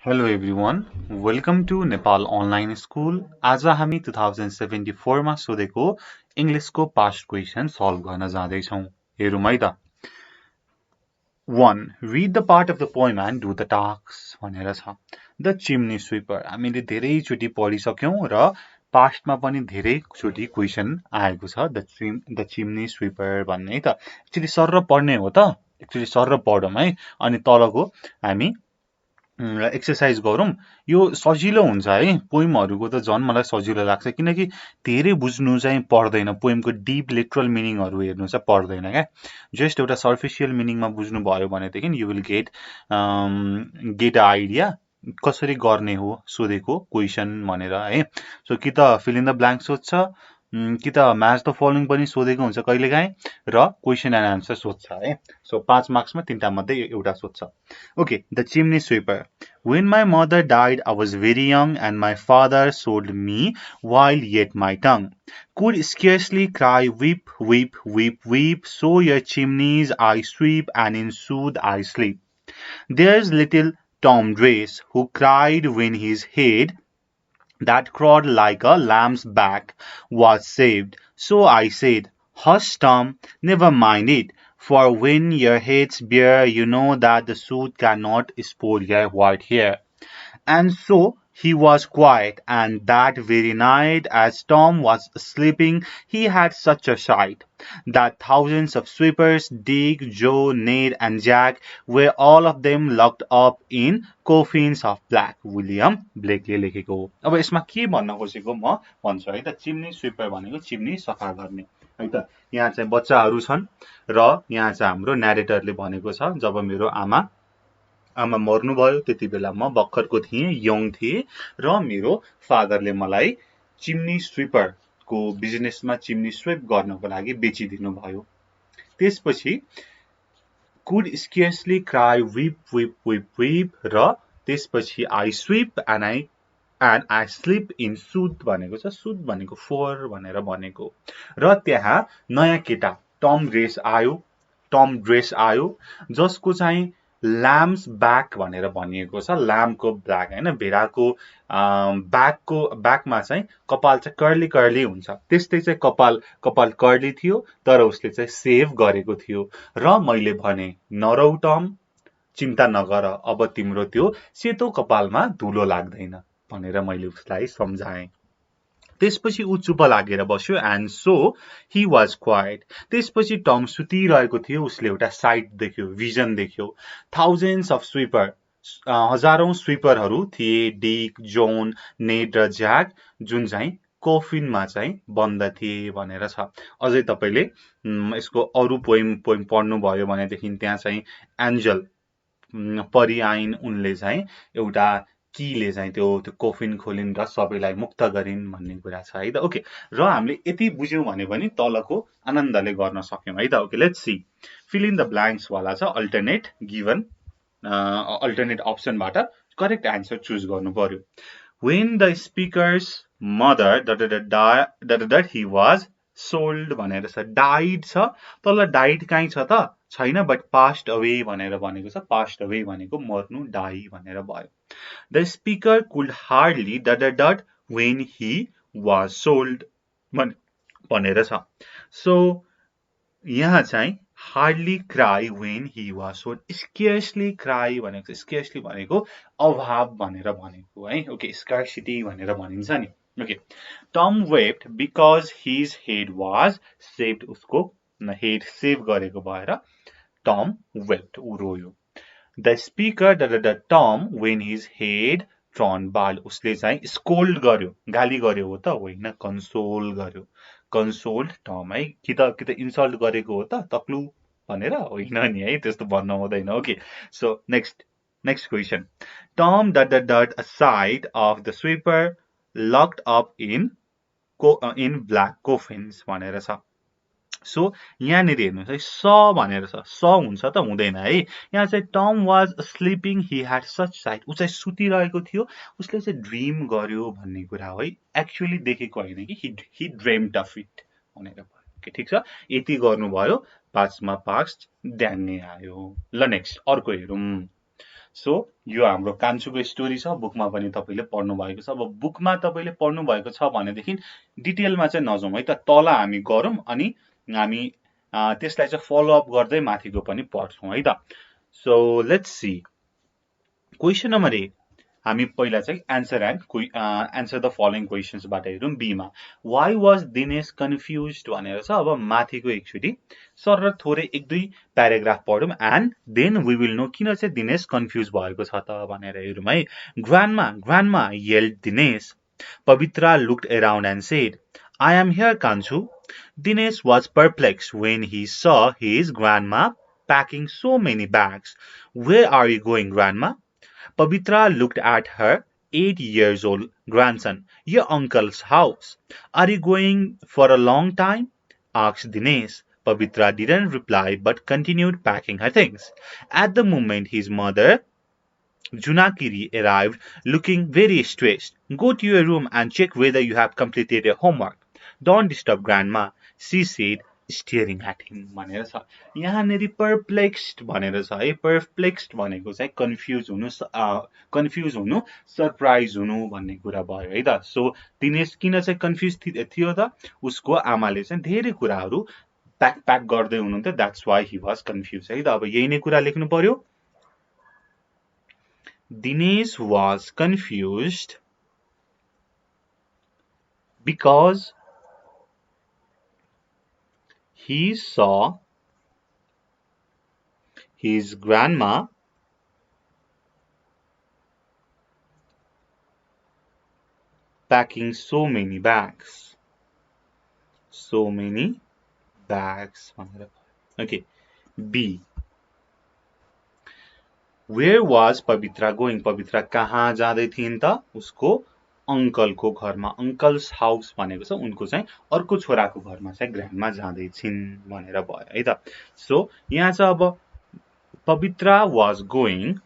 Hello everyone, welcome to Nepal online school. आज हामी 2074 मा सोधेको इंग्लिशको पास्ट क्वेशन सल्भ गर्न जाँदै छौं। हेरौं है त। 1. Read the part of the poem and do the tasks भनेर छ। The chimney sweeper हामीले धेरै चोटी पढिसक्यौं र पास्टमा पनि धेरै चोटी क्वेशन आएको छ। The chimney sweeper भन्ने है त। एक्चुअली सर पढ्ने हो त। एक्चुअली सर पढौं है अनि तलको हामी एक्सरसाइज गरौं। यो सजिलो हुन्छ है। पोइमहरुको त झन् मलाई सजिलो लाग्छ किनकि धेरै बुझ्नु चाहिँ पर्दैन। पोइमको डीप लिटरल मिनिङहरु हेर्नु चाहिँ पर्दैन के। जस्ट एउटा सर्फिशियल मिनिङमा बुझ्नु भयो भनेदेखि you will get a idea कसरी गर्ने हो सोधेको क्वेशन भनेर है। सो कि त फिल इन द ब्ल्याङ्क सोध्छ कि त म्याच द फलोइङ पनि सोधेको हुन्छ कहिलेकाहीँ र क्वेशन एन्ड आन्सर सोध्छ है। सो 5 मार्क्समा तीनटा मध्ये एउटा सोध्छ। Okay, the chimney sweeper. When my mother died, I was very young, and my father sold me while yet my tongue could scarcely cry, weep, weep, weep, weep. So your chimneys I sweep, and in sooth I sleep. There's little Tom Drace, who cried when his head that crowed like a lamb's back was saved. So I said, Hush, Tom, never mind it. For when your head's bare, you know that the sooth cannot spoil your white hair. And so he was quiet, and that very night, as Tom was sleeping, he had such a sight that thousands of sweepers, Dick, Joe, Ned, and Jack, were all of them locked up in coffins of black. William ब्लेकले लेखेको हो। अब यसमा के भन्न खोजेको म भन्छु है त। चिम्नी स्वीपर भनेको चिम्नी सफा गर्ने है त। यहाँ चाहिँ बच्चाहरू छन् र यहाँ चाहिँ हाम्रो न्यारेटरले भनेको छ जब मेरो आमा मर्नुभयो त्यति बेला म भर्खरको थिएँ, यङ थिएँ र मेरो फादरले मलाई चिम्नी स्वीपर को बिजनेसमा चिम्नी स्वीप गर्नको लागि बेचिदिनु भयो। त्यसपछि could scarcely cry, weep, weep, weep, weep र त्यसपछि I sweep and I sleep in sooth भनेको छ। sooth भनेको फोर भनेर भनेको र त्यहाँ नयाँ केटा टम ड्रेस आयो जसको चाहिँ ल्याम्स ब्याक भनेर भनिएको छ। ल्याम्पको ब्याक हैन, भेडाको ब्याकमा चाहिँ कपाल चाहिँ कर्ली कर्ली हुन्छ। त्यस्तै चाहिँ कपाल कर्ली थियो तर उसले चाहिँ सेभ गरेको थियो र मैले भने नरौ टम, चिन्ता नगर, अब तिम्रो त्यो सेतो कपालमा धुलो लाग्दैन भनेर मैले उसलाई सम्झाएँ। त्यसपछि उ चुप लागेर बस्यो and so he was quite. त्यसपछि टम सुतिरहेको थियो, उसले एउटा साइट देख्यो, भिजन देख्यो। थाउजन्ड्स अफ स्वीपर, हजारौं स्वीपरहरू थिए, डिक, जोन, नेड र ज्याक, जुन चाहिँ कोफिनमा चाहिँ बन्द थिए भनेर छ। अझै तपाईले यसको अरु पोइम पढ्नु भयो भनेदेखि त्यहाँ चाहिँ एन्जल परी आइन्, उनले चाहिँ एउटा कीले चाहिँ त्यो कोफिन खोलिन् र सबैलाई मुक्त गरिन् भन्ने कुरा छ है त। ओके, र हामीले यति बुझ्यौं भने पनि तलको आनन्दले गर्न सक्यौं है त। Okay, let's see. Fill in the blanks वाला छ। अल्टरनेट गिवन अल्टरनेट अप्सनबाट करेक्ट आन्सर चुज गर्नु पर्यो। When the speaker's mother that he was sold भनेर छ। died छ, तल died कहीँ छ त छैन, बट passed away भनेर भनेको छ। passed away भनेको मर्नु, die भनेर भयो। The speaker could hardly when he was sold भनेर छ। So यहाँ चाहिँ hardly cry when he was sold, scarcely cry भनेको scarcely भनेको अभाव भनेर भनेको है। ओके, scarcity भनेर भनिन्छ नि। Okay, Tom wept because his head was saved, उसको हेड सेभ गरेको भएर Tom wept, उ रोयो। The speaker Tom when his head turned bald, उसले चाहिँ स्कोल्ड गर्यो, गाली गर्यो हो त होइन, कन्सोल गर्यो। कन्सोल्ड टम है, कि त इन्सल्ट गरेको हो त तक्लु भनेर होइन नि है, त्यस्तो भन्न हुँदैन। Okay, so next question. Tom a sight of the sweeper locked up in black coffins भनेर छ। सो यहाँनिर हेर्नुहोस् है, स भनेर छ। स हुन्छ त हुँदैन है। यहाँ चाहिँ Tom was sleeping, he had such sight, उ चाहिँ सुतिरहेको थियो, उसले चाहिँ ड्रिम गर्यो भन्ने कुरा हो है। एक्चुअली देखेको होइन कि ही ड्रिम्ड अफ इट भनेर भयो। ठिक छ, यति गर्नुभयो, 5 मा पास ध्यान नै आयो। ल नेक्स्ट अर्को हेरौं। सो यो हाम्रो कान्छुको स्टोरी छ, बुकमा पनि तपाईले पढ्नु भएको छ। अब बुकमा तपाईले पढ्नु भएको छ भनेदेखि डिटेलमा चाहिँ नजाउँ है त, तल हामी गरौँ अनि हामी त्यसलाई चाहिँ फलो अप गर्दै माथिको पनि पढ्छौँ है त। So let's see question number 8 हामी पहिला चाहिँ एन्सर द फलोइङ क्वेशन्सबाट हेरौँ। बीमा वाइ वाज दिनेश कन्फ्युज्ड भनेर छ। अब माथिको एकचोटि सर थोरै एक दुई प्याराग्राफ पढौँ and then we will know किन चाहिँ दिनेश कन्फ्युज भएको छ त भनेर हेरौँ है। ग्रान्डमा yelled Dinesh. Pavitra looked around and said, I am here, Kanchu. Dinesh was perplexed when he saw his grandma packing so many bags. Where are you going, grandma? Pavitra looked at her 8-year-old grandson. Your uncle's house. Are you going for a long time? Asked Dinesh. Pavitra didn't reply but continued packing her things. At the moment, his mother, 𝘀𝗂𝗂𝗃, arrived looking very stressed. Go to your room and check whether you have completed your homework. Don't disturb grandma, she said, staring at him भनेर छ। यहाँनेरि perplexed भनेर छ है। perplexed भनेको चाहिँ confuse हुनु, surprise हुनु भन्ने कुरा भयो है त। सो दिनेश किन चाहिँ कन्फ्युज थियो त, उसको आमाले चाहिँ धेरै कुराहरू प्याक गर्दै हुनुहुन्थ्यो, that's why he was confuse है त। अब यही नै कुरा लेख्नु पर्यो। Dinesh was confused because he saw his grandma packing so many bags. So many bags. Okay. B. Where was Pavitra going? Pavitra कहाँ जाँदै थिइन् त? उसको अङ्कलको घरमा। अङ्कल्स हाउस भनेको छ उनको चाहिँ अर्को छोराको घरमा चाहिँ ग्रान्डमा जाँदै छिन् भनेर भयो है त। सो यहाँ चाहिँ अब Pavitra was going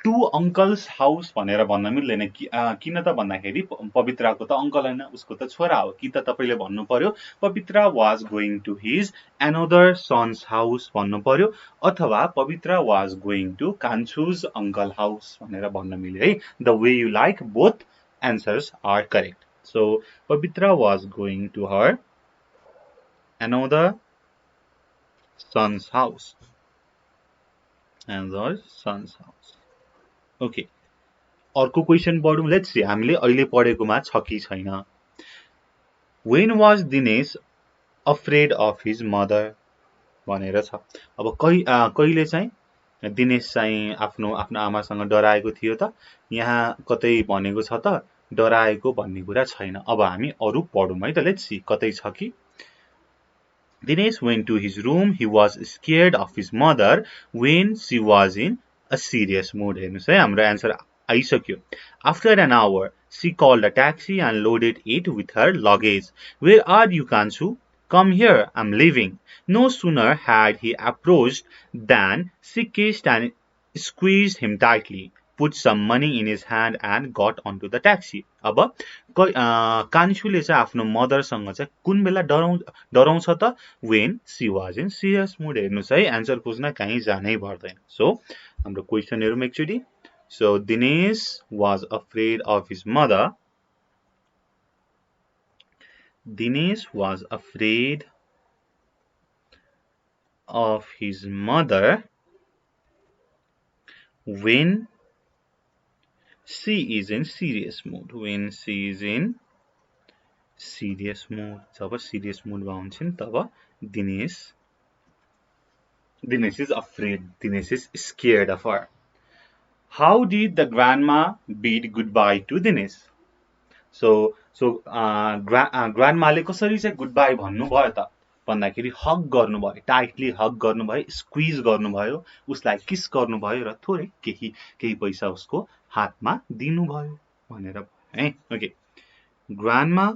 to uncle's house भनेर भन्न मिल्दैन। किन त भन्दाखेरि पवित्राको त अङ्कल हैन, उसको त छोरा हो। कि त तपाईले भन्नु पर्यो पवित्रा was going to his another son's house भन्नु पर्यो, अथवा पवित्रा was going to कान्छु's uncle house भनेर भन्न मिल्यो है। The way you like, both answers are correct. So Pavitra was going to her another son's house. Okay. अर्को क्वेशन पढौँ। Let's see हामीले अहिले पढेकोमा छ कि छैन। When was Dinesh afraid of his mother भनेर छ। अब कहिले चाहिँ दिनेश चाहिँ आफ्नो आमासँग डराएको थियो त, यहाँ कतै भनेको छ त डराएको भन्ने कुरा छैन। अब हामी अरु पढौँ है त। लेट्स सी कतै छ कि Dinesh went to his room. He was scared of his mother when she was in a serious mood. हेर्नुस् है, हाम्रो आन्सर आइसक्यो। After an hour, she called a taxi and loaded it with her luggage. Where are you, Kanchu? Come here, I'm leaving. No sooner had he approached than she kissed and squeezed him tightly, put some money in his hand and got onto the taxi. अब कान्छुले चाहिँ आफ्नो मदरसँग चाहिँ कुन बेला डराउँछ त? When she was in serious mood. हेर्नुस् है, आन्सर खोज्न कहीँ जानै पर्दैन। सो हाम्रो क्वेशन हेरौँ एकचोटि। So Dinesh was afraid of his mother. Dinesh was afraid of his mother when she is in serious mood. When she is in serious mood. Job serious mood मा हुन्छन् तब Dinesh is afraid. Dinesh is scared of her. How did the grandma bid goodbye to Dinesh? So grandmaले कसरी चाहिँ goodbye भन्नु भयो त भन्दाखेरि हग गर्नुभयो, टाइटली हग गर्नुभयो, स्क्विज गर्नुभयो, उसलाई किस गर्नुभयो र थोरै केही पैसा उसको हातमा दिनुभयो भनेर है। Okay, grandma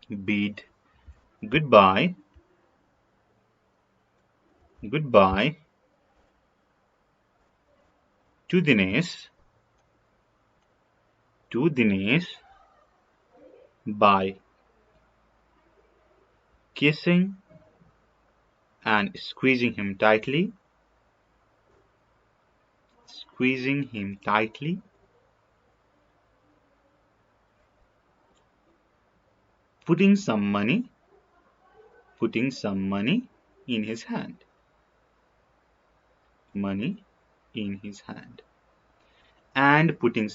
bid goodbye to Dinesh by kissing and squeezing him tightly, putting some money in his hand, and putting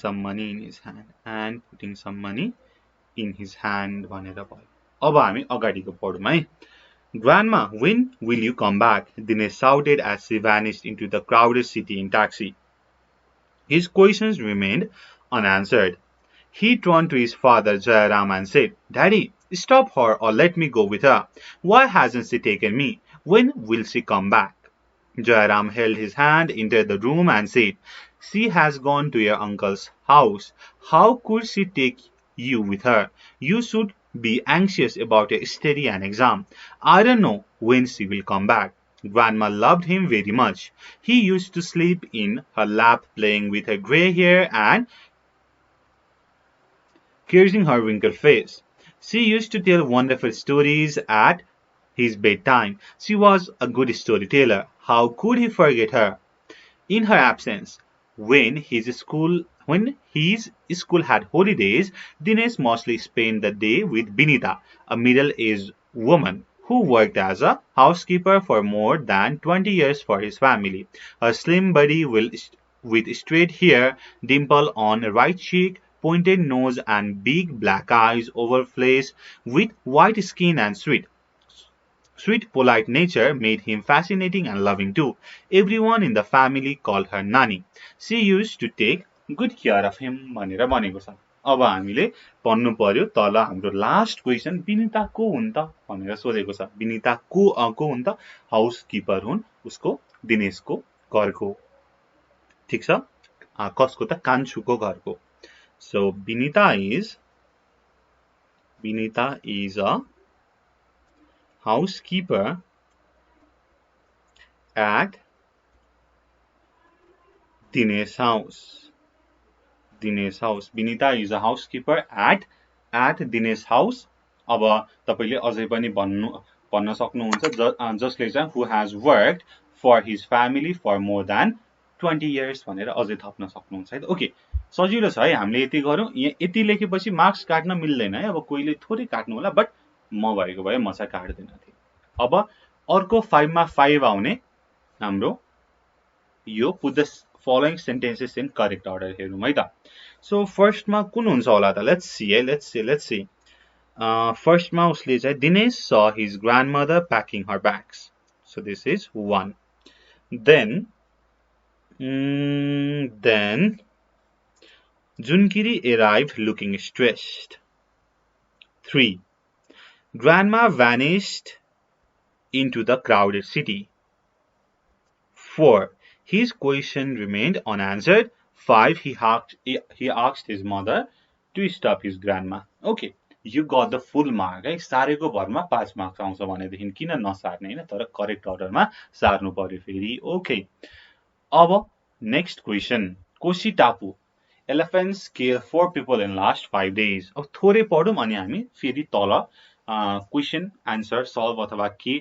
some money in his hand भनेर भयो। अब हामी अगाडिको पढौँ है। Grandma, when will you come back? Dinesh shouted as he vanished into the crowded city in taxi. His questions remained unanswered. He turned to his father Jairam and said, Daddy, stop her or let me go with her. Why hasn't she taken me? When will she come back? Jairam held his hand, entered the room and said, She has gone to your uncle's house. How could she take you with her? You should be anxious about your study and exam. I don't know when she will come back. Grandma loved him very much. He used to sleep in her lap, playing with her grey hair and caressing her wrinkled face. She used to tell wonderful stories at his bedtime. She was a good storyteller. How could he forget her? In her absence, when his school had holidays, Dinesh mostly spent the day with Binita, a middle-aged woman who worked as a housekeeper for more than 20 years for his family. A slim body with straight hair, dimple on right cheek, pointed nose and big black eyes over face with white skin and sweet, polite nature made him fascinating and loving too. Everyone in the family called her Nani. She used to take good care of him भनेर भनेको छ। अब हामीले पढ्नु पर्यो तल हाम्रो last question Vinita को हुन् त भनेर सोधेको छ। विनिता को हुन् त? हाउसकीपर हुन् उसको दिनेशको घरको। ठीक छ? कसको त? कान्छुको घरको। So Binita is a housekeeper at Dinesh house. Binita is a housekeeper at Dinesh house. अब तपाईले अझै पनि भन्न सक्नुहुन्छ जसले चाहिँ who has worked for his family for more than 20 years भनेर अझै थप्न सक्नुहुन्छ है। ओके, सजिलो छ है। हामीले यति गरौँ। यति लेखेपछि मार्क्स काट्न मिल्दैन है। अब कोहीले थोरै काट्नु होला, बट म भएको भए म चाहिँ काट्दैन थिए। अब अर्को 5 मा 5 आउने हाम्रो यो put the following sentences in correct order हेरौँ है त। सो फर्स्ट मा कुन हुन्छ होला त? Let's see. फर्स्ट मा उसले चाहिँ Dinesh saw his grandmother packing her bags. So this is 1. Then J.𝗀𝗃 arrived looking stressed. 3. Grandma vanished into the crowded city. 4. His question remained unanswered. 5. He asked his mother to stop his grandma. Okay, you got the full mark है। सारेको भरमा 5 marks आउँछ भनेदेखि किन नसार्ने हैन, तर correct अर्डरमा सार्नु पर्यो फेरि। ओके, अब नेक्स्ट क्वेशन। कोशी टापु elephants kill 4 people in last 5 days. अब थोरै पढौँ अनि हामी फेरि तल क्वेशन आन्सर सल्भ अथवा के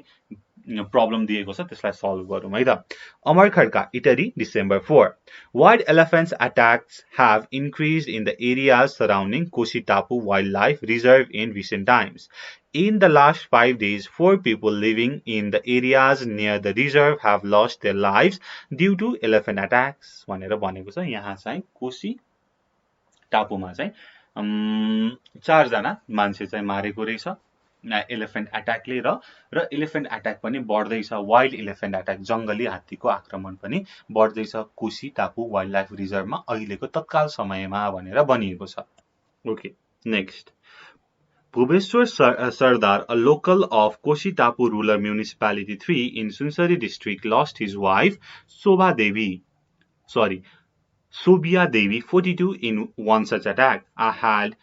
प्रब्लम दिएको छ त्यसलाई सल्भ गरौँ है त। अमरखड्का इटरी December 4. Wild elephants attacks have increased in the areas surrounding Koshi Tapu Wildlife Reserve in recent times. In the last 5 days, 4 people living in the areas near the reserve have lost their lives due to elephant attacks भनेर भनेको छ। यहाँ चाहिँ कोशी टापुमा चाहिँ 4 जना मान्छे चाहिँ मारेको रहेछ एलिफेन्ट अट्याकले र एलिफेन्ट अट्याक पनि बढ्दैछ। वाइल्ड एलिफेन्ट अट्याक, जंगली हात्तीको आक्रमण पनि बढ्दैछ कोशी टापु वाइल्ड लाइफ रिजर्भमा अहिलेको तत्काल समयमा भनेर भनिएको छ। Okay, next. Bhuveshwar Sardar, a local of Koshi Tapu Rural Municipality 3 in Sunsari district, lost his wife Sobhya Devi, 42, in one such attack. I had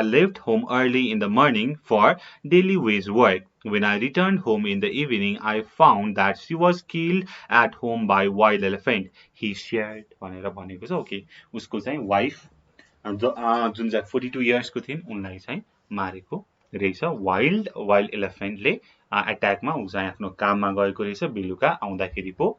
left home early in the morning for daily wage work. When I returned home in the evening, I found that she was killed at home by wild elephant. He shared भनेर भनेको छ। Okay, उसको चाहिँ wife जुन चाहिँ 42 इयर्सको थिइन् उनलाई चाहिँ मारेको रहेछ वाइल्ड एलिफेन्टले अट्याकमा उ चाहिँ आफ्नो काममा गएको रहेछ बेलुका आउँदाखेरि पो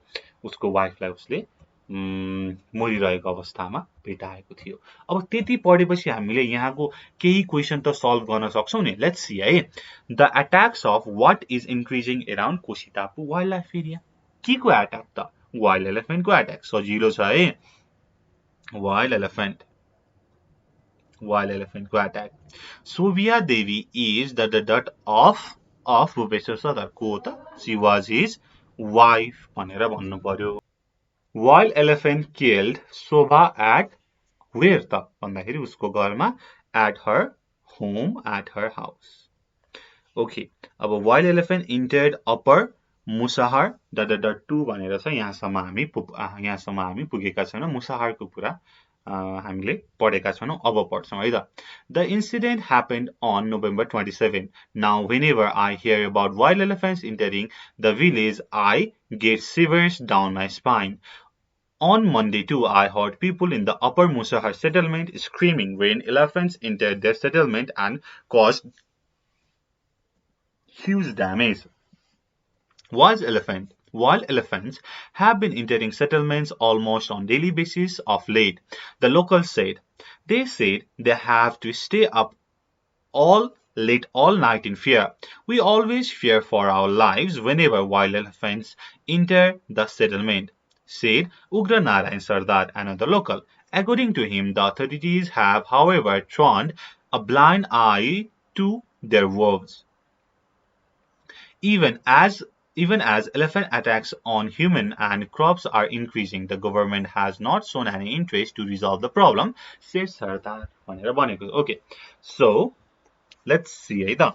उसको वाइफलाई उसले मरिरहेको अवस्थामा भेटाएको थियो अब त्यति पढेपछि हामीले यहाँको केही क्वेशन त सल्भ गर्न सक्छौं नि लेट्स सी है the attacks of what is increasing around Koshi टापु वाइल्ड लाइफ एरिया के को अट्याक त वाइल्ड एलिफेन्ट को अट्याक सजिलो छ है वाइल्ड एलिफेन्ट को attack Sobhiya Devi is the daughter of Bhupeshwar Sardar को त शी वाज हिज वाइफ भनेर भन्नु पर्यो wild elephant killed Shobha at where त भन्दाखेरि उसको घरमा at her home at her house okay अब wild elephant entered upper Musahar .2 भनेर छ यहाँसम्म हामी पुगेका छैनौं मुसाहरको कुरा हामीले पढेका छैनौं अब पढ्छौं है त the incident happened on November 27 now whenever I hear about wild elephants entering the village I get shivers down my spine on Monday too I heard people in the upper Musahar settlement screaming when elephants entered their settlement and caused huge damage Wild elephants have been entering settlements almost on daily basis of late, the locals said. They said they have to stay up late all night in fear. We always fear for our lives whenever wild elephants enter the settlement, said Ugra Narayan Sardar, another local. According to him, the authorities have, however, turned a blind eye to their woes. Even as elephant attacks on human and crops are increasing, the government has not shown any interest to resolve the problem, said Sardar. Okay, so let's see है त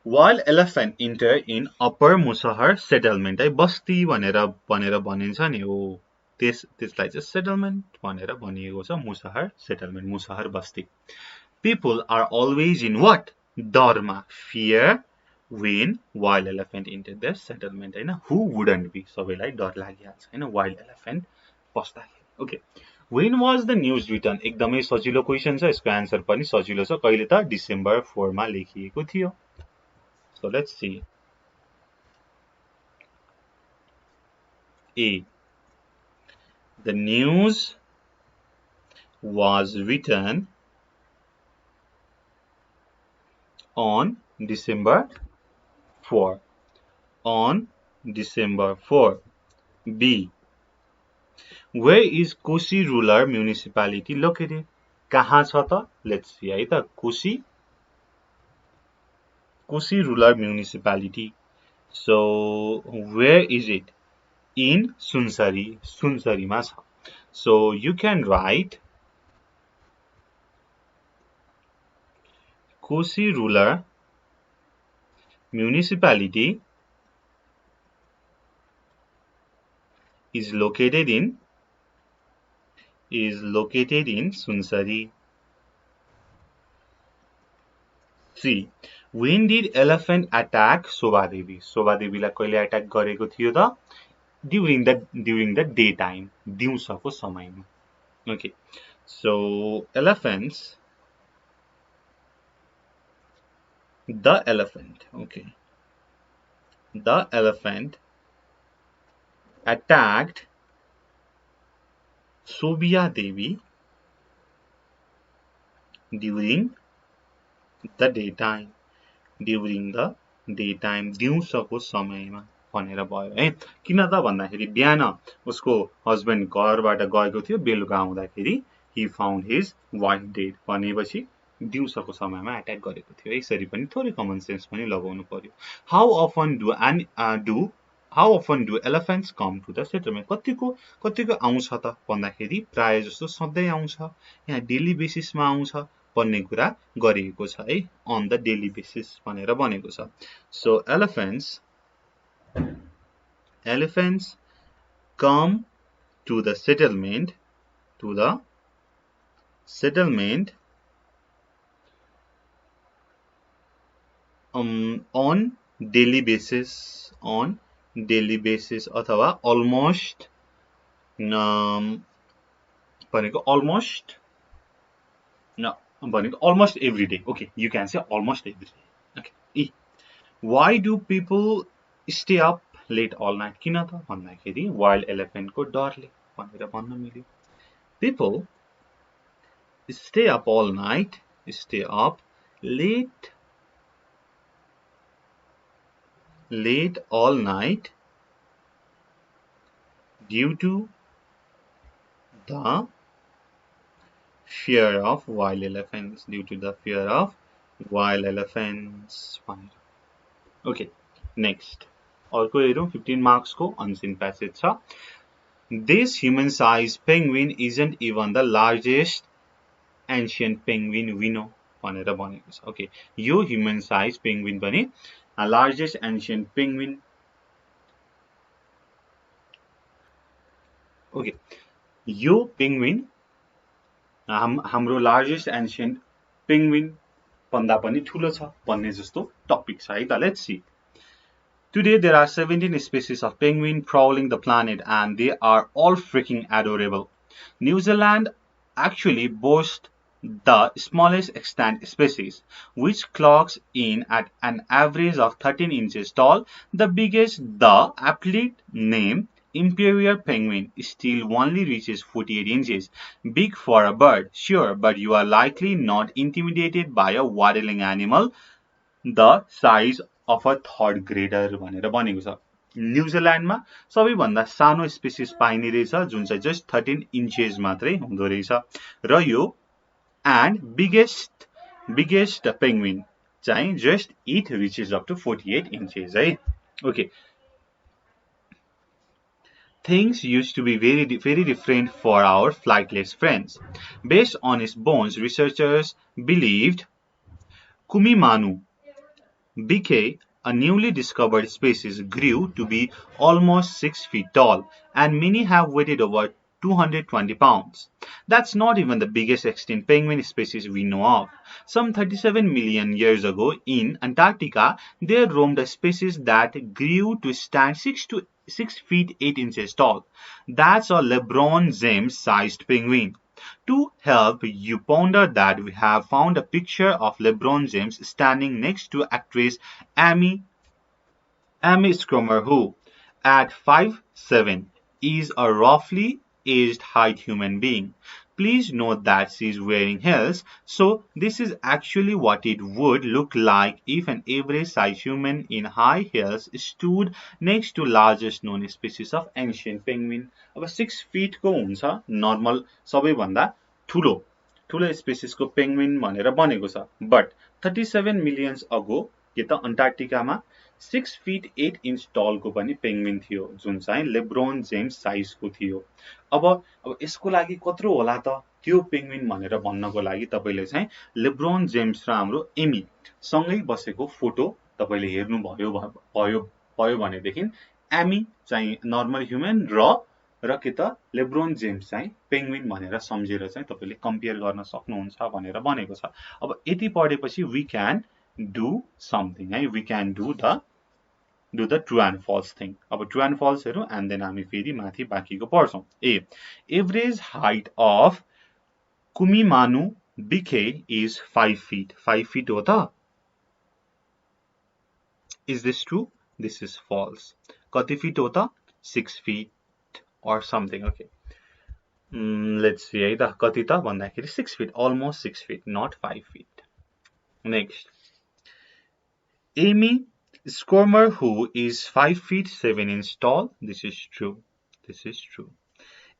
wild elephant enter in upper Musahar settlement है बस्ती भनेर भनिन्छ नि हो त्यसलाई चाहिँ settlement भनेर भनिएको छ मुसाहर settlement मुसाहर Basti people are always in what डरमा fear when wild elephant entered their settlement हैन who wouldn't be सबैलाई डर लागिहाल्छ हैन wild elephant पस्दाखेरि okay when was the news written एकदमै सजिलो क्वेशन छ यसको आन्सर पनि सजिलो छ कहिले त डिसेम्बर 4 मा लेखिएको थियो so let's see A the news was written on December 4 on December 4 B where is Koshi rural municipality located कहाँ छ त let's see है त Koshi rural municipality so where is it in Sunsari मा छ so you can write Koshi rural municipality is located in Sunsari. C. When did elephant attack Shobha Devi? Shobha Devi लाई कहिले attack गरेको थियो त during the daytime दिउँसोको समयमा okay so the elephant attacked Shobha Devi during the daytime दिउँसोको समयमा भनेर भयो है किन त भन्दाखेरि बिहान उसको हस्बन्ड घरबाट गएको थियो बेलुका आउँदाखेरि he found his wife dead भनेपछि दिउँसोको समयमा अट्याक गरेको थियो यसरी पनि थोरै कमन सेन्स पनि लगाउनु पर्यो how often do elephants come to the settlement कतिको आउँछ त भन्दाखेरि प्राय जस्तो सधैँ आउँछ यहाँ डेली बेसिसमा आउँछ भन्ने कुरा गरिएको छ है on the daily basis भनेर भनेको छ so elephants come to the settlement on daily basis अथवा almost almost every day okay you can say almost every day Why do people stay up late all night? किन त भन्दाखेरि wild elephant को डरले भनेर भन्न मिल्यो. People stay up all night, stay up late all night due to the fear of wild elephants. Due to the fear of wild elephants. Okay, next. अर्को हेरौँ 15 marks को unseen passage छ. This human-sized penguin isn't even the largest ancient penguin we know. भनेर भनेको छ. Okay, यो human-sized penguin पनि largest ancient penguin. Okay, यो penguin हाम्रो largest ancient penguin भन्दा पनि ठुलो छ भन्ने जस्तो टपिक छ है त. Let's see. Today there are 17 species of penguin prowling the planet and they are all freaking adorable. New Zealand actually boasts the smallest extant species, which clocks in at an average of 13 inches tall. The biggest, the aptly named Imperial penguin, still only reaches 48 inches. Big for a bird, sure, but you are likely not intimidated by a waddling animal the size of a third grader भनेर भनेको छ. न्युजिल्यान्डमा सबैभन्दा सानो spaces पाइने रहेछ जुन चाहिँ just 13 inches मात्रै हुँदो रहेछ र यो and biggest penguin चाहिँ just it reaches up to 48 inches है. Okay, things used to be very different for our flightless friends. Based on its bones, researchers believed 𝘂𝗶𝗹𝗹, a newly discovered species, grew to be almost 6 feet tall, and many have weighed over 220 pounds. That's not even the biggest extinct penguin species we know of. Some 37 million years ago in Antarctica, there roamed a species that grew to stand 6 feet 8 inches tall. That's a LeBron James-sized penguin. To help you ponder that, we have found a picture of LeBron James standing next to actress 𝘂𝗵𝘁, who, at 5'7", is a roughly aged height human being. Please note that she is wearing heels, so this is actually what it would look like if an average-sized human in high heels stood next to largest known species of ancient penguin. अब 6 feet को हुन्छ normal सबैभन्दा ठुलो spaces को penguin भनेर बनेको छ. But 37 millions अगो के त अन्टार्कटिकामा 6 feet 8 inch tall को पनि पेंगुइन थियो जुन चाहिँ लेब्रोन जेम्स साइज को थियो. अब यसको लागि कत्रो होला त त्यो पेंगुइन भनेर भन्नको लागि तपाईले चाहिँ लेब्रोन जेम्स र हाम्रो एमी सँगै बसेको फोटो तपाईले हेर्नु भयो भनेदेखि एमी चाहिँ नर्मल ह्युमन र के त लेब्रोन जेम्स चाहिँ पेंगुइन भनेर सम्झेर चाहिँ तपाईले कम्पेयर गर्न सक्नुहुन्छ भनेर भनेको छ. अब यति पढेपछि we can do something है. we can do the true and false thing. अब true and false हेरौं and then हामी फेरि माथि बाँकीको पढ्छौं. A, average height of 𝘂𝗵𝗹𝗶 is 5 feet. 5 feet हो त? Is this true? This is false. कति feet हो त? 6 feet or something. Okay. Let's see है त कति त भन्दाखेरि 6 feet, almost 6 feet, not 5 feet. Next. Amy Skormer, who is 5 feet 7 inches tall. This is true. This is true.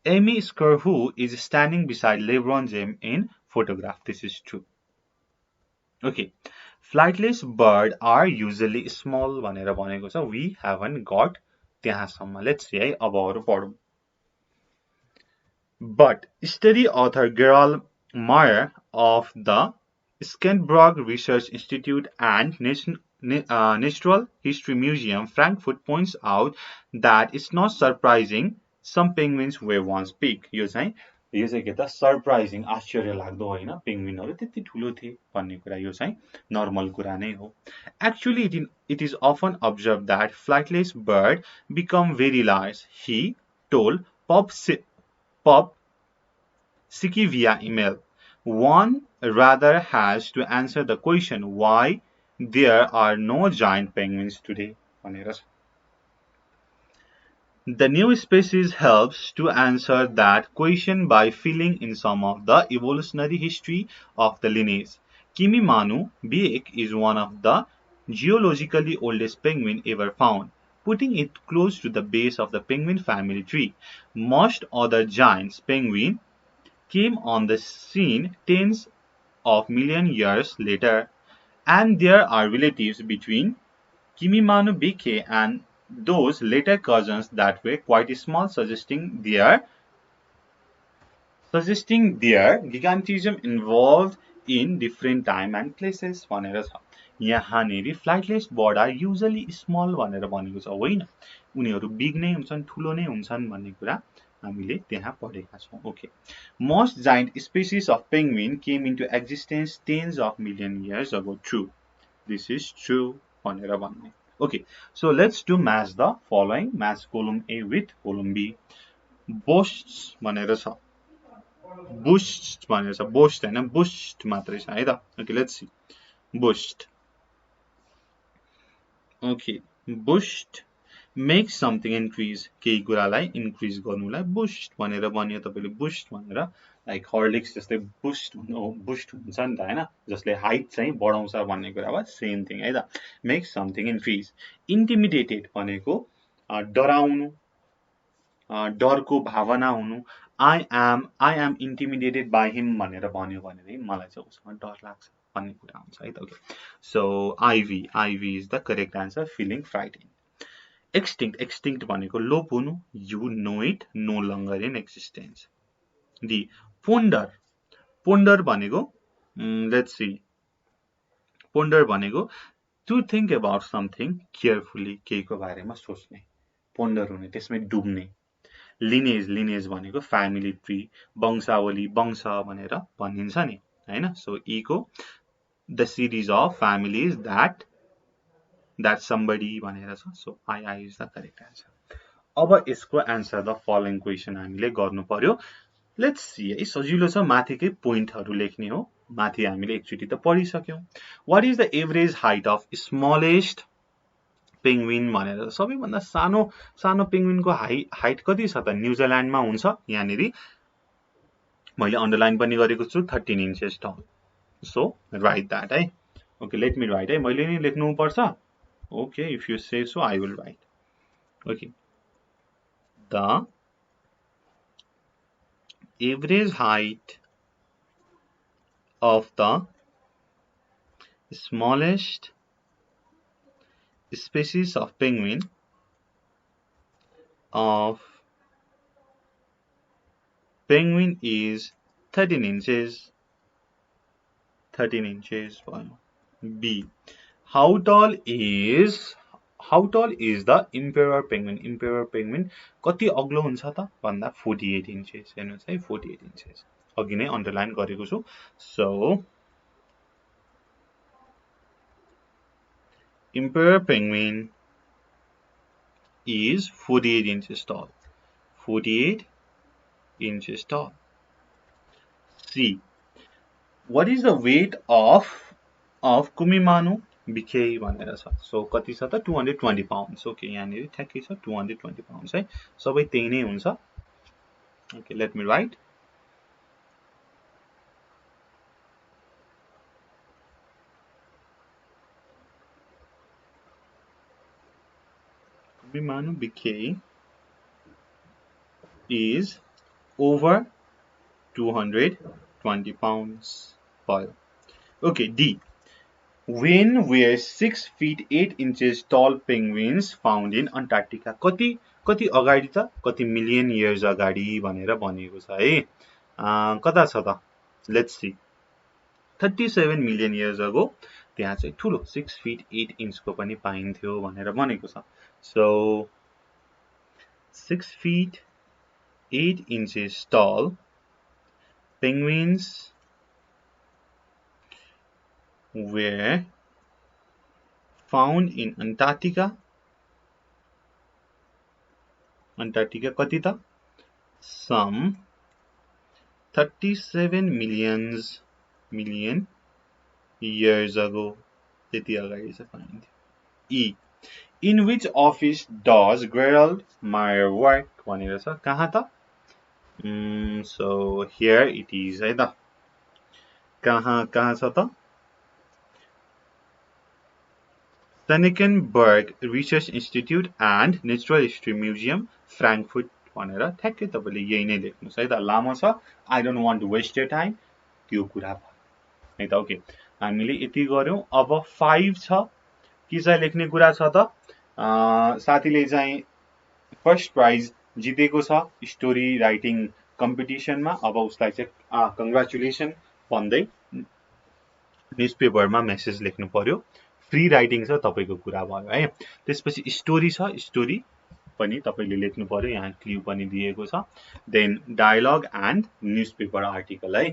Amy Skormer, who is standing beside LeBron James in photograph. This is true. Okay. Flightless birds are usually small भनेर भनेको छ. We haven't got त्यहाँसम्म. Let's see है अब अरु पढौं. But study author Gerald Meyer of the Schenberg Research Institute and Natural History Museum, Frankfurt, points out that it's not surprising some penguins were once big. यो चाहिँ के त surprising आश्चर्य लाग्दो होइन पेंगुइनहरु त्यति ठुलो थिए भन्ने कुरा यो चाहिँ नर्मल कुरा नै हो. Actually, it is often observed that flightless birds become very large. He told 𝘂𝗶𝗹𝗹. One rather has to answer the question why There are no giant penguins today. The new species helps to answer that question by filling in some of the evolutionary history of the lineage. 𝘄𝗵𝗵𝗃 is one of the geologically oldest penguin ever found, putting it close to the base of the penguin family tree. Most other giant penguins came on the scene tens of million years later, and there are relatives between 𝘄𝗵𝗵𝘃 and those later cousins that were quite small, suggesting their gigantism involved in different time and places भनेर छ। यहाँनेरि flightless bird are usually small भनेर भनेको छ होइन, उनीहरू big नै हुन्छन्, ठुलो नै हुन्छन् भन्ने कुरा हामीले त्यहाँ पढेका छौं। Okay, most giant species of penguin came into existence tens of million years ago. True, this is true भनेर भन्ने। Okay, so let's do match the following. Match column A with column B. Boasts भनेर छ, boost भनेर छ, boast हैन, boost मात्रै छ है त। Okay, let's see. Boost. Okay, boost makes something increase. केही कुरालाई increase गर्नुलाई boost भनेर भन्यो तपाईले। boost भनेर लाइक हर्लिक्स जस्तै boost हुन्छ नि त हैन, जसले हाइट चाहिँ बढाउँछ भन्ने कुरा हो। सेम थिङ है त। make something increase. intimidated भनेको डराउनु, डरको भावना हुनु। I am intimidated by him भनेर भन्यो भने मलाई चाहिँ उसमा डर लाग्छ भन्ने कुरा हुन्छ है त। Okay, so IV is the correct answer, feeling frightened. Extinct भनेको लोप हुनु, you know it, no longer in existence. D. Ponder भनेको let's see, ponder भनेको to think about something carefully, केहीको बारेमा सोच्ने, ponder हुने, त्यसमै डुब्ने। lineage भनेको family tree, वंशावली, वंश भनेर भनिन्छ नि हैन। सो E को the series of families that somebody भनेर छ। So I is the correct answer. अब यसको आन्सर द फलोइङ क्वेशन हामीले गर्नु पर्यो। लेट्स सी है, सजिलो छ, माथिकै पोइन्टहरु लेख्ने हो। माथि हामीले एकचोटी त पढिसक्यौं। What is the average height of smallest penguin भनेर। सबैभन्दा सानो पेंगुइनको हाइट कति छ त? न्यूजील्यान्डमा हुन्छ। यहाँनेरि मैले अन्डरलाइन पनि गरेको छु, 13 inches टल। सो राइट दैट है। ओके, लेट मी राइट है, मैले नि लेख्नु पर्छ। Okay, if you say so I will write. Okay, the average height of the smallest species of penguin is 13 inches. 13 inches. B. How tall is the emperor penguin? Emperor penguin कति अग्लो हुन्छ त भन्दा 48 inches. हेर्नुस् है, 48 inches. अघि नै underline गरेको छु। So emperor penguin is 48 inches tall. 48 inches tall. C. What is the weight of 𝘄𝗵𝗵𝘃 भनेर छ। सो कति छ त? 220 pounds. ओके, यहाँनेरि ठ्याक्कै छ 220 pounds है। सबै त्यही नै हुन्छ। Okay, let me write. 𝘄𝗵𝗵𝘃 is over 220 pounds. Okay, D. When were 6 feet 8 inches tall penguins found in Antarctica? कति अगाडि त? कति मिलियन इयर्स अगाडि भनेर भनिएको छ है। कता छ त? Let's see. 37 million years ago त्यहाँ चाहिँ ठुलो 6 feet 8 inch को पनि पाइन्थ्यो भनेर भनेको छ। So 6 feet 8 inches tall penguins were found in Antarctica. Antarctica कति त? Some 37 million years ago. त्यति अगाडि चाहिँ पाइन्थ्यो E. In which office does 𝘀𝗶𝗹𝗹 work भनेर छ कहाँ त so here it is है त कहाँ छ त Sonnenberg Research Institute and Natural History Museum Frankfurt भनेर ठ्याक्कै तपाईले यही नै लेख्नुस् है त लामो छ I don't want to waste your time त्यो कुरा है त ओके हामीले यति गर्यौं अब 5 छ के चाहिँ लेख्ने कुरा छ त साथीले चाहिँ फर्स्ट प्राइज जितेको छ स्टोरी राइटिङ कम्पिटिसनमा अब उसलाई चाहिँ कंग्रेचुलेसन भन्दै न्यूजपेपरमा मेसेज लेख्नु पर्यो फ्री राइटिङ छ तपाईको कुरा भयो है त्यसपछि स्टोरी छ स्टोरी पनि तपाईले लेख्नु पर्यो यहाँ क्लु पनि दिएको छ then dialogue and newspaper article है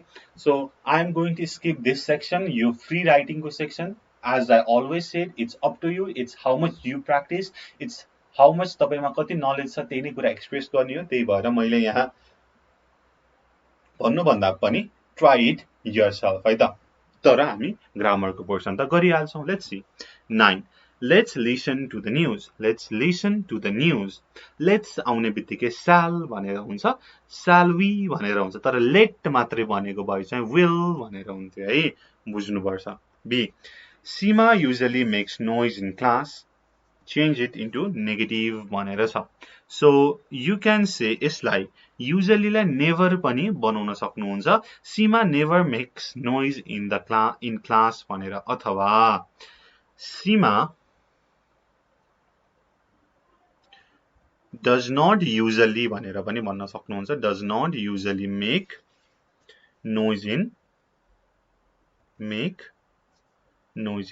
so I am going to skip this section यो फ्री राइटिङ को section as I always said it's up to you it's how much you practice it's how much तपाईमा कति knowledge छ त्यही नै कुरा express गर्ने हो त्यही भएर मैले यहाँ भन्नु भन्दा पनि try it yourself है त तर हामी ग्रामर को पोर्सन त गरिहाल्छौं let's see 9 let's listen to the news let's listen to the news let's आउने बित्तिकै shall भनेर हुन्छ shall we भनेर हुन्छ तर let मात्रै भनेको भए चाहिँ will भनेर हुन्थ्यो है बुझ्नु पर्छ b Seema usually makes noise in class change it into negative भनेर छ so you can say यसलाई usually लाई never पनि बनाउन सक्नुहुन्छ Seema never makes noise in class भनेर अथवा Seema does not usually भनेर पनि भन्न सक्नुहुन्छ does not usually make noise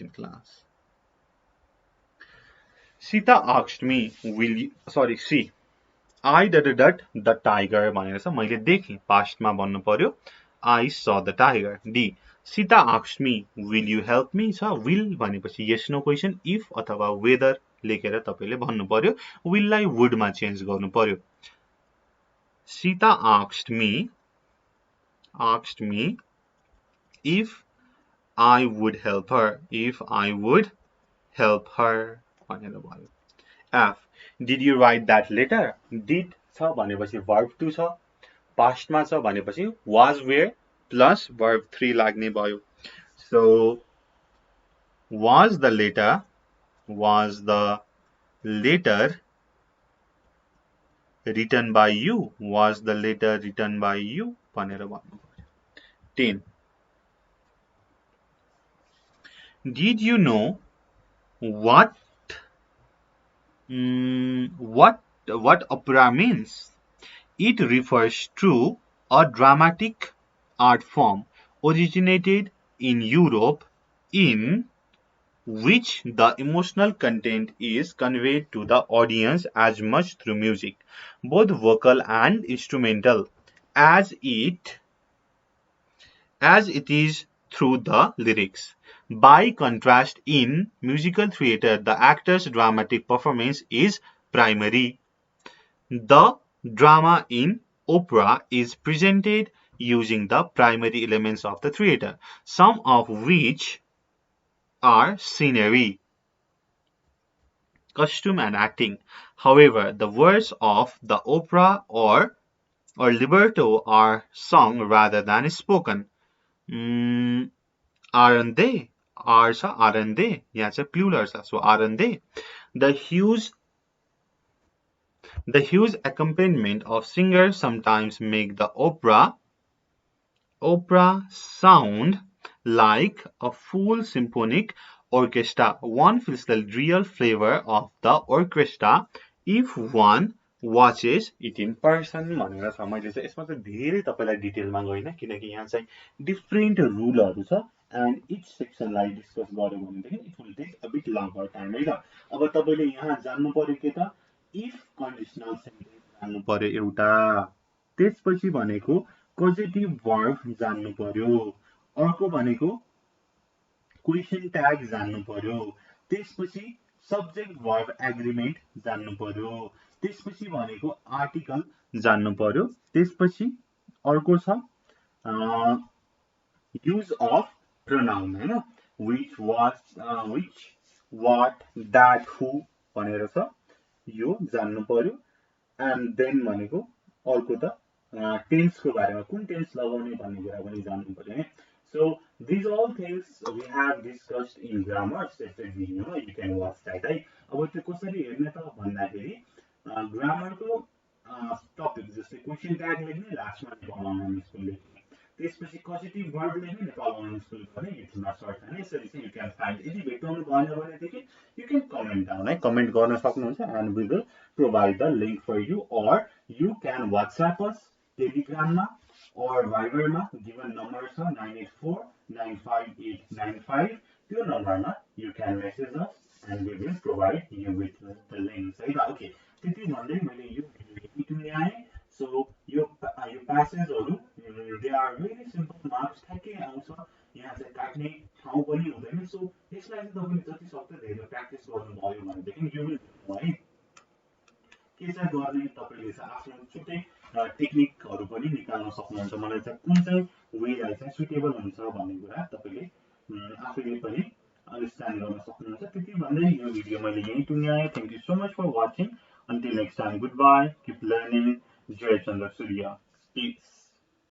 in class Sita asked me see I the tiger भनेर छ मैले देखेँ पास्टमा भन्नु पर्यो I saw the tiger D Sita asked me will you help me छ will भनेपछि yes no question if अथवा whether लेखेर तपाईले भन्नु पर्यो will लाई would मा चेन्ज गर्नु पर्यो Sita asked me if I would help her भनेर भयो F did you write that letter did छ भनेपछि verb 2 छ past मा छ भनेपछि was were plus verb 3 लाग्ने भयो so was the letter written by you भनेर भन्नु पर्यो 10 Did you know what opera means? It refers to a dramatic art form originated in Europe in which the emotional content is conveyed to the audience as much through music, both vocal and instrumental, as it is through the lyrics. By contrast, in musical theatre, the actor's dramatic performance is primary. The drama in opera is presented using the primary elements of the theatre, some of which are scenery, costume and acting. However, the words of the opera or libretto are sung rather than spoken. Aren't they? Aren't they? Yeah, it's a plural. So aren't they? The huge accompaniment of singers sometimes make the opera sound like a full symphonic orchestra. One feels the real flavor of the orchestra if one watches it in person. भनेर छ मैले चाहिँ यसमा चाहिँ धेरै तपाईलाई डिटेलमा गइन किनकि यहाँ चाहिँ डिफरेन्ट रुलहरु छ and each section लाई डिस्कस गर्यो भनेदेखि it will take a bit longer time है त अब तपाईले यहाँ जान्नु पर्यो के त if conditional sentence जान्नु पर्यो एउटा त्यसपछि भनेको causative verb जान्नु पर्यो अर्को भनेको question tag जान्नु पर्यो त्यसपछि subject verb agreement जान्नु पर्यो त्यसपछि भनेको article जान्नु पर्यो त्यसपछि अर्को छ use of pronoun हैन which, what, that, who भनेर छ यो जान्नु पर्यो एन्ड देन भनेको अर्को त टेन्स को बारेमा कुन टेन्स लगाउने भन्ने कुरा पनि जान्नु पर्यो है so these all things we have discussed in grammar separate video you can watch that है अब त्यो कसरी हेर्ने त भन्दाखेरि ग्रामर को टपिक जस्तै क्वेशन ट्याग लेख्ने लास्टमा नेपाल अनलाइन स्कुल लेख्ने त्यसपछि कसेटिभ वर्ब लेख्ने नेपाल अनलाइन स्कुल गर्ने युट्युबमा सर्च गर्ने यसरी चाहिँ यु क्यान फाइन्ड यदि भेट्टाउनु भएन भनेदेखि यु क्यान कमेन्ट डाउन है कमेन्ट गर्न सक्नुहुन्छ and we will provide the link for you or you can WhatsApp us टेलिग्राममा or Viber given number is 984958995 त्यो नम्बरमा you can message us and we will provide you with the links है त okay त्यति भन्दै मैले यो video टुङ्गे आए सो यो प्यासेजहरु they are very simple marks ठ्याक्कै आउँछ यहाँ चाहिँ काट्ने ठाउँ पनि हुँदैन सो यसलाई चाहिँ तपाईले जति सक्दो धेरै प्र्याक्टिस गर्नु भयो भनेदेखि you will know है के चाहिँ गर्ने तपाईले चाहिँ आफ्नो छुट्टै टेक्निकहरु पनि निकाल्न सक्नुहुन्छ मलाई चाहिँ कुन चाहिँ वेलाई चाहिँ सुटेबल हुन्छ भन्ने कुरा तपाईले आफैले पनि अन्डरस्ट्यान्ड गर्न सक्नुहुन्छ त्यति भन्दै यो भिडियो मैले यही टुङ्ग्याए thank you so much for watching until next time goodbye keep learning जय चन्द्र सूर्य peace